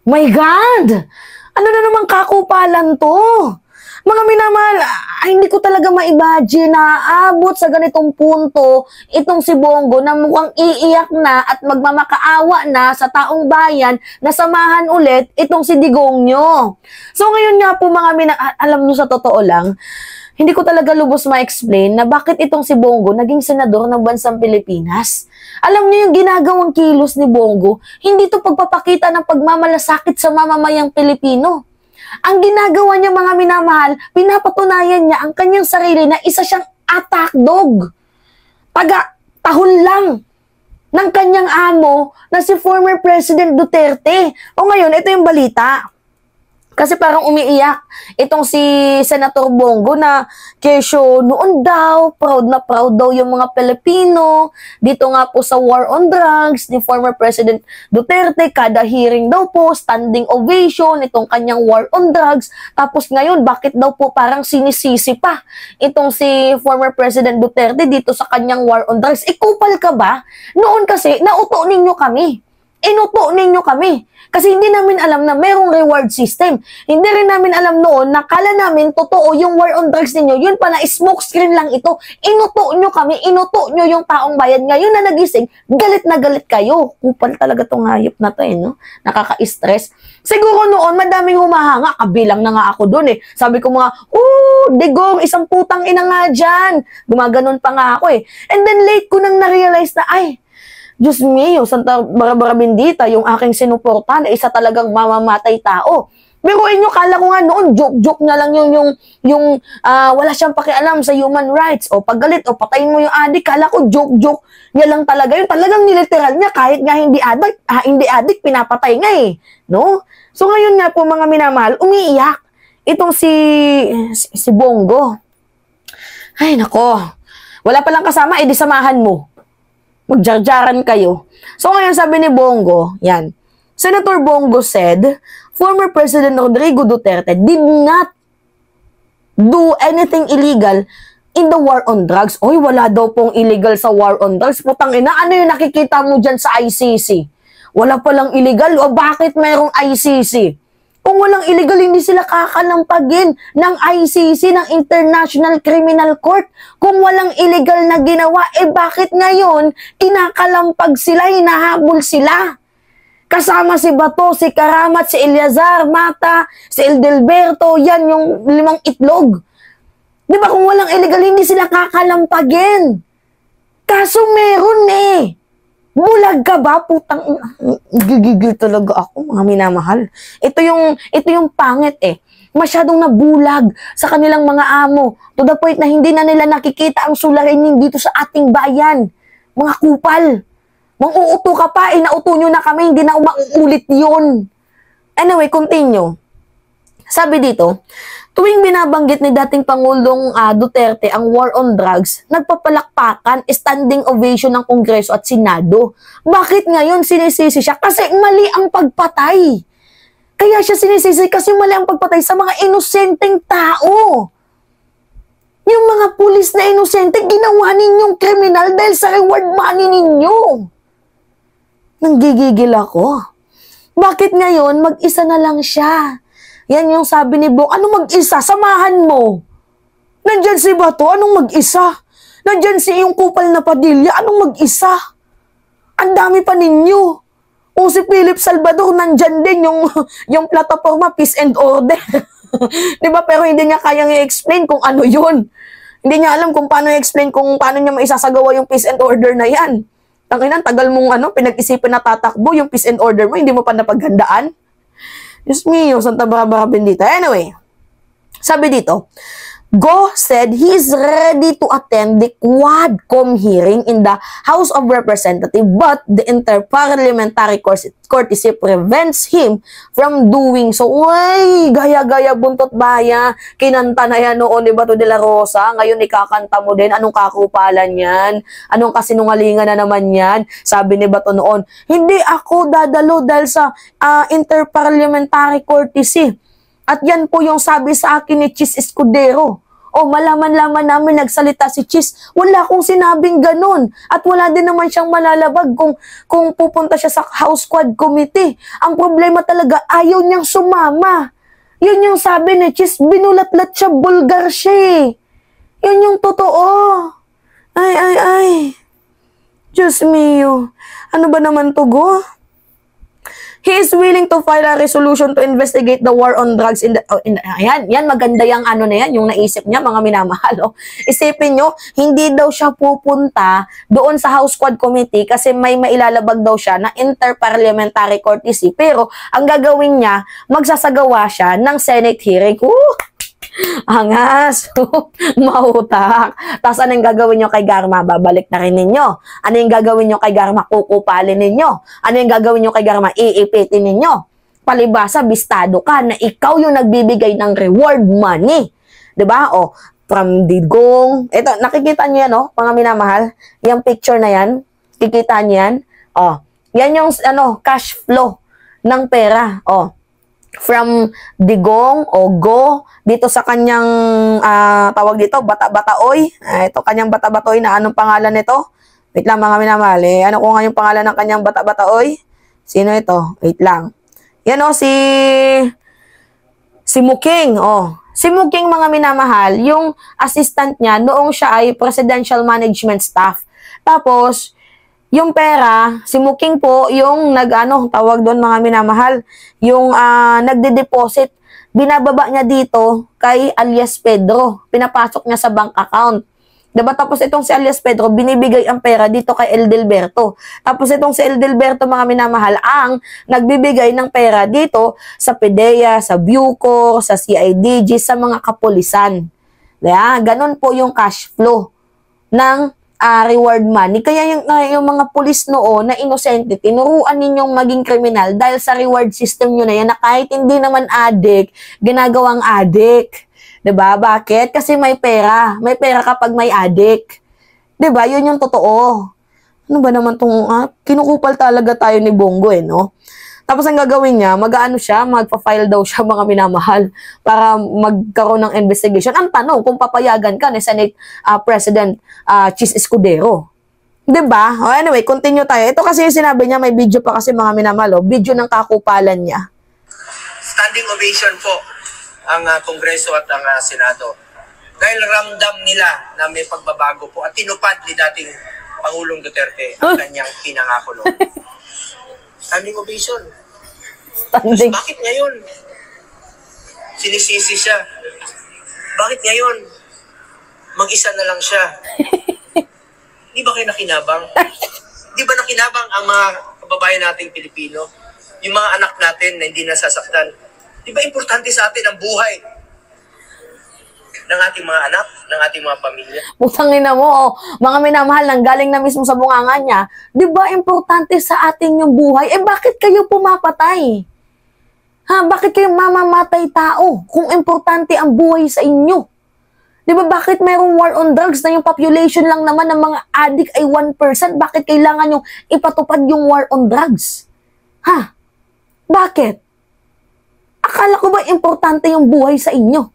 My God! Ano na naman kakupalan to? Mga minamahal, hindi ko talaga ma-imagine na aabot sa ganitong punto itong si Bongo na mukhang iiyak na at magmamakaawa na sa taong bayan na samahan ulit itong si Digongyo. So ngayon nga po alam nyo sa totoo lang, hindi ko talaga lubos ma-explain na bakit itong si Bongo naging senador ng bansang Pilipinas. Alam niyo yung ginagawang kilos ni Bongo, hindi to pagpapakita ng pagmamalasakit sa mamamayang Pilipino. Ang ginagawa niya mga minamahal, pinapatunayan niya ang kanyang sarili na isa siyang attack dog. Tahol lang ng kanyang amo na si former President Duterte. O ngayon, ito yung balita. Kasi parang umiiyak itong si Senator Bongo na kesyo noon daw, proud na proud daw yung mga Pilipino dito nga po sa war on drugs ni former President Duterte. Kada hearing daw po, standing ovation itong kanyang war on drugs. Tapos ngayon, bakit daw po parang sinisisi pa itong si former President Duterte dito sa kanyang war on drugs? Ikupal ka ba? Noon kasi, nauto ninyo kami. Inuto ninyo kami. Kasi hindi namin alam na merong reward system. Hindi rin namin alam noon na kala namin totoo yung war on drugs ninyo. Yun pala, smoke screen lang ito. Inuto nyo kami, inuto nyo yung taong bayan. Ngayon na nagising, galit na galit kayo. Kupal talaga tong hayop na to no? Nakaka-stress. Siguro noon, madaming humahanga. Kabilang na nga ako dun Sabi ko mga, Digong, isang putang ina nga dyan. Gumaganon pa nga ako And then late ko nang na-realize na, Diyos mio, Santa Barbara Bendita, yung aking sinuportahan, isa talagang mamamatay tao. Pero inyo, kala ko nga noon, joke-joke na lang yung wala siyang pakialam sa human rights. O paggalit, o patayin mo yung adik. Kala ko joke-joke niya lang talaga. Yung talagang niliteral niya, kahit nga hindi adik, pinapatay nga No? So ngayon nga po mga minamahal, umiiyak itong si Bongo. Ay nako, wala palang kasama, edi samahan mo. Magjarjaran kayo. So ngayon sabi ni Bongo, yan, Senator Bongo said, former President Rodrigo Duterte did not do anything illegal in the war on drugs. Oy, wala daw pong illegal sa war on drugs. Putang ina, ano yung nakikita mo dyan sa ICC? Wala palang illegal. O bakit mayroong ICC? Kung walang illegal, hindi sila kakalampagin ng ICC, ng International Criminal Court. Kung walang illegal na ginawa, bakit ngayon kinakalampag sila, hinahabol sila? Kasama si Bato, si Karamat, si Eliazar, Mata, si Eldelberto, yan yung 5 itlog. Di ba kung walang illegal, hindi sila kakalampagin? Kaso meron Bulag ka ba? Putang gigigil talaga ako, mga minamahal. Ito yung pangit Masyadong nabulag sa kanilang mga amo. To the point na hindi na nila nakikita ang suliranin dito sa ating bayan. Mga kupal. Mang-uuto ka pa, nauto nyo na kami, hindi na mauulit yun. Anyway, continue. Sabi dito, tuwing binabanggit ni dating Pangulong Duterte ang war on drugs, nagpapalakpakan, standing ovation ng Kongreso at Senado. Bakit ngayon sinisisi siya? Kasi mali ang pagpatay. Kaya siya sinisisi kasi mali ang pagpatay sa mga inosenteng tao. Yung mga pulis na inosente, ginawa ninyong kriminal dahil sa reward money ninyo. Nanggigigil ako. Bakit ngayon mag-isa na lang siya? Yan yung sabi ni Bong, anong mag-isa? Samahan mo. Nandyan si Bato, anong mag-isa? Nandyan si yung kupal na Padilla, anong mag-isa? Ang dami pa ninyo. O si Philip Salvador, nandyan din yung plataforma Peace and Order. Diba? Pero hindi niya kayang i-explain kung ano yun. Hindi niya alam kung paano i-explain kung paano niya maisasagawa yung Peace and Order na yan. Tanginan, tagal mong pinag-isipan na tatakbo yung Peace and Order mo, hindi mo pa napaghandaan. Diyos mio, Santa Barbara Bendita. Anyway, sabi dito, Go said he is ready to attend the Quadcom hearing in the House of Representatives, but the interparliamentary courtesy prevents him from doing so. Uy, gaya-gaya buntot baya. Kinanta na yan noon ni Bato de la Rosa. Ngayon ikakanta mo din. Anong kakupalan yan? Anong kasinungalingan na naman yan? Sabi ni Bato noon, hindi ako dadalo dahil sa interparliamentary courtesy. At yan po yung sabi sa akin ni Chis Escudero. O malaman-laman namin nagsalita si Chis, wala akong sinabing ganun. At wala din naman siyang malalabag kung pupunta siya sa House Quad Committee. Ang problema talaga, ayaw niyang sumama. Yun yung sabi ni Chis, binulatlat siya, bulgar siya eh. Yun yung totoo. Ay. Diyos mio. Ano ba naman to, go? He is willing to file a resolution to investigate the war on drugs in the... ayan, maganda yung ano na yan, yung naisip niya, mga minamahal. Isipin nyo, hindi daw siya pupunta doon sa House Quad Committee kasi may mailalabag daw siya na interparliamentary courtesy. Pero, ang gagawin niya, magsasagawa siya ng Senate hearing. Angas, mahutak. Tapos ano yung gagawin nyo kay Garma? Babalik na rin ninyo. Ano yung gagawin nyo kay Garma? Kukupalin ninyo. Ano yung gagawin nyo kay Garma? Iipitin ninyo. Palibasa, bistado ka na ikaw yung nagbibigay ng reward money. 'Di ba? O, from Digong. Ito, nakikita niyo yan, no? Mga minamahal. Yung picture na yan. Kikita niyo yan. O, yan yung cash flow ng pera. O, from Digong o Go dito sa kanyang tawag dito, Bata-Bataoy. Ito kanyang Bata-Bataoy na anong pangalan nito? Wait lang mga minamahal. Ano ko nga yung pangalan ng kanyang Bata-Bataoy? Sino ito? Wait lang. Yan o, si Muking. Si Muking mga minamahal, yung assistant niya noong siya ay presidential management staff. Tapos, yung pera, si Muking po, yung tawag doon mga minamahal, yung nagde-deposit, binababa niya dito kay alias Pedro. Pinapasok niya sa bank account. Diba? Tapos itong si alias Pedro, binibigay ang pera dito kay Edelberto. Tapos itong si Edelberto, mga minamahal, ang nagbibigay ng pera dito sa PDEA, sa Bucor, sa CIDG, sa mga kapulisan. Diba? Ganon po yung cash flow ng reward money. Kaya yung mga pulis noon na inosente, tinuruan ninyong maging kriminal dahil sa reward system nyo na yan na kahit hindi naman addict, ginagawang addict. 'Di ba? Bakit? Kasi may pera. May pera kapag may addict. 'Di ba? Yun yung totoo. Ano ba naman tong kinukupal talaga tayo ni Bongo no? Tapos ang gagawin niya, magpa-file daw siya mga minamahal para magkaroon ng investigation. Ang tanong, kung papayagan ka ni Senate President Chis Escudero. Diba? Anyway, continue tayo. Ito kasi yung sinabi niya, may video pa kasi mga minamahal. Video ng kakupalan niya. Standing ovation po ang Kongreso at ang Senado. Dahil ramdam nila na may pagbabago po at tinupad ni dating Pangulong Duterte ang kanyang pinangako noon. Standing ovation. Standing. Bakit ngayon? Sinisisi siya. Bakit ngayon? Mag-isa na lang siya. Di ba kayo nakinabang? Di ba nakinabang ang mga kababayan nating Pilipino? Yung mga anak natin na hindi nasasaktan. Di ba importante sa atin ang buhay ng ating mga anak, ng ating mga pamilya? Putangin na mo, mga minamahal, nanggaling na mismo sa bunganga niya, di ba importante sa atin yung buhay? Bakit kayo pumapatay? Bakit kayo mamamatay tao kung importante ang buhay sa inyo? Di ba bakit mayroong war on drugs na yung population lang naman ng mga addict ay 1%? Bakit kailangan yung ipatupad yung war on drugs? Bakit? Akala ko ba importante yung buhay sa inyo?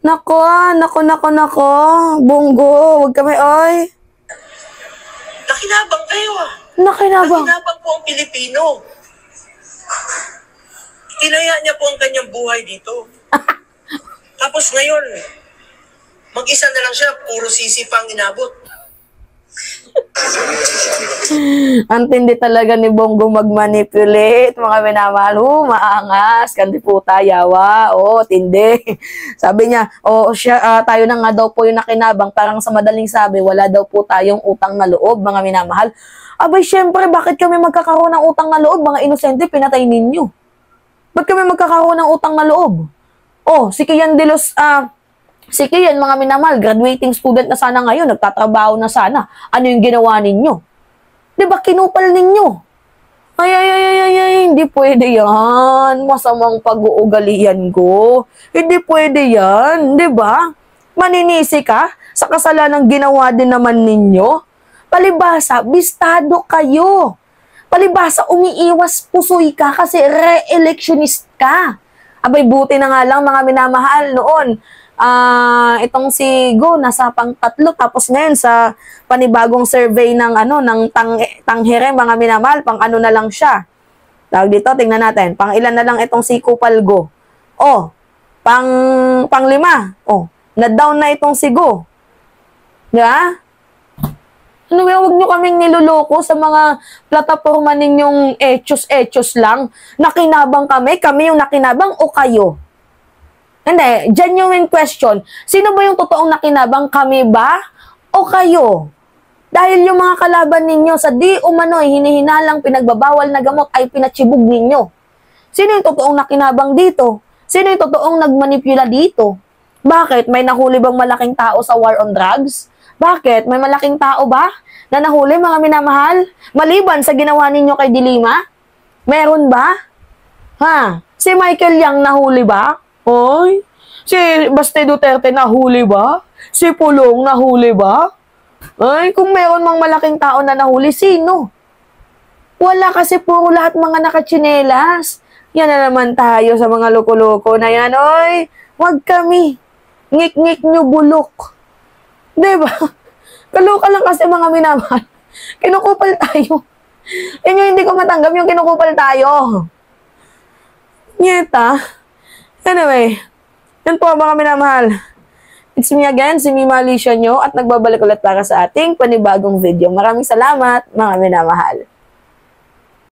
Nako. Bongo, wag kami, oy. Nakinabang kayo Nakinabang po ang Pilipino. Tinaya niya po ang kanyang buhay dito. Tapos ngayon, mag-isa na lang siya, puro sisi pang inabot. Ang tindi talaga ni Bongo mag-manipulate, mga minamahal. Maangas, kandi po tayawa. Tindi. Sabi niya, tayo na nga daw po yung nakinabang. Parang sa madaling sabi, wala daw po tayong utang na loob, mga minamahal. Abay, syempre, bakit kami magkakaroon ng utang na loob? Mga inosente, pinatay ninyo. Ba't kami magkakaroon ng utang na loob? Si Kian Si Kian, mga minamahal, graduating student na sana ngayon, nagtatrabaho na sana. Ano yung ginawa ninyo? Di ba kinupal ninyo? Ay, hindi pwede yan. Masamang pag-uugalian ko. Hindi pwede yan, di ba? Maninisi ka sa kasalanang ginawa din naman ninyo. Palibasa, bistado kayo. Palibasa, umiiwas pusoy ka kasi re-electionist ka. Abay, buti na nga lang mga minamahal noon. itong si Go nasa pang-3, tapos ngayon sa panibagong survey ng ng Tanghere, mga minamahal, pang ano na lang siya. Tawag dito, tingnan natin. Pang ilan na lang itong si Kupal Go. Oh, pang 5. Oh, na-down na itong si Go. Di ba? Ano ba, huwag nyo kaming niluloko sa mga plataforma ninyong etos lang. Nakinabang kami yung nakinabang o kayo? Hindi, genuine question. Sino ba yung totoong nakinabang, kami ba o kayo? Dahil yung mga kalaban ninyo sa di umano'y hinihinalang pinagbabawal na gamot ay pinatsibog ninyo. Sino yung totoong nakinabang dito? Sino yung totoong nagmanipula dito? Bakit? May nahuli bang malaking tao sa war on drugs? Bakit? May malaking tao ba na nahuli, mga minamahal? Maliban sa ginawa ninyo kay Dilima? Meron ba? Ha? Si Michael Yang nahuli ba? Oy? Si Baste Duterte nahuli ba? Si Pulong nahuli ba? Ay, kung meron mang malaking tao na nahuli, sino? Wala, kasi puro lahat mga nakatsinelas. Yan na naman tayo sa mga loko-loko na yan. Oy, wag kami. Ngik-ngik nyo bulok. Diba? Kaloka lang kasi, mga minamahal. Kinukupal tayo. Yan yung hindi ko matanggap, yung kinukupal tayo. Nyeta. Anyway, yan po mga minamahal. It's me again, si Mima Alicia nyo, at nagbabalik ulit para sa ating panibagong video. Maraming salamat, mga minamahal.